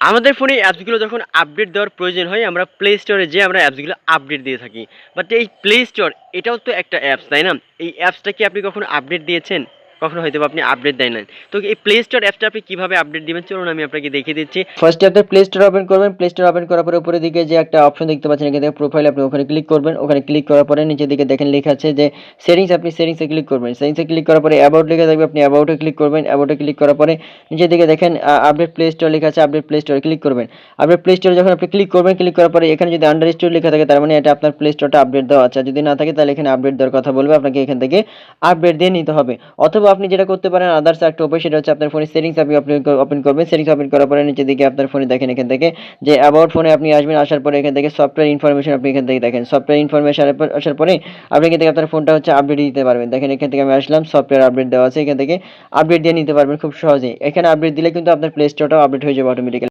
আমাদের ফোনে অ্যাপসগুলো যখন আপডেট দেওয়ার প্রয়োজন হয় আমরা প্লে স্টোরে যেয়ে আমরা অ্যাপসগুলো আপডেট দিয়ে থাকি। বাট এই প্লে স্টোর এটাও তো একটা অ্যাপস, তাই না? এই অ্যাপসটা কি আপনি কখনো আপডেট দিয়েছেন? কখনো হয়তোবা আপনি আপডেট দেয় নাই। তো এই প্লে স্টোর অ্যাপসটা আপনি কিভাবে আপডেট দিবেন চলুন আমি আপনাকে দেখিয়ে দিচ্ছি। ফার্স্টে আপনার প্লে স্টোর ওপেন করবেন। প্লে স্টোর ওপেন করার পরে উপরের দিকে যে একটা অপশন দেখতে পাচ্ছেন এখান থেকে প্রোফাইল, আপনি ওখানে ক্লিক করবেন। ওখানে ক্লিক করার পরে নিচের দিকে দেখেন লেখা আছে যে সেটিংস, আপনি সেটিংসে ক্লিক করবেন। সেটিংসে ক্লিক করার পরে অ্যাবাউট লেখা থাকবে, আপনি অ্যাবাউটে ক্লিক করবেন। অ্যাবাউটে ক্লিক করার পরে নিচের দিকে দেখেন আপডেট প্লে স্টোর লেখা আছে, আপডেট প্লে স্টোরে ক্লিক করবেন। আপডেট প্লে স্টোরে যখন আপনি ক্লিক করবেন, ক্লিক করার পরে এখানে যদি আন্ডার স্টোর লেখা থাকে তার মানে এটা আপনার প্লে স্টোরটা আপডেট দেওয়া আছে। আর যদি না থাকে তাহলে এখানে আপডেট দেওয়ার কথা বলবে, আপনাকে এখান থেকে আপডেট দিয়ে নিতে হবে। অথবা আপনি যেটা করতে পারেন আদার্স একটা উপায়, সেটা হচ্ছে আপনার ফোনে সেটিংস আপনি ওপেন করবেন। সেটিংস ওপেন করার পরে নিচের দিকে আপনার ফোনে দেখেন এখান থেকে যে অ্যাবাউট ফোনে আপনি আসবেন। আসার পরে এখান থেকে সফটওয়্যার ইনফরমেশন, আপনি এখান থেকে দেখেন সফটওয়্যার ইনফরমেশন আসার পরে আপনি এখান থেকে আপনার ফোনটা হচ্ছে আপডেট দিতে পারবেন। দেখেন এখান থেকে আমি আসলাম, সফটওয়্যার আপডেট দেওয়া আছে, এখান থেকে আপডেট দিয়ে নিতে পারবেন খুব সহজেই। এখানে আপডেট দিলে কিন্তু আপনার প্লে স্টোরটাও আপডেট হয়ে যাবে অটোমেটিক্যালি।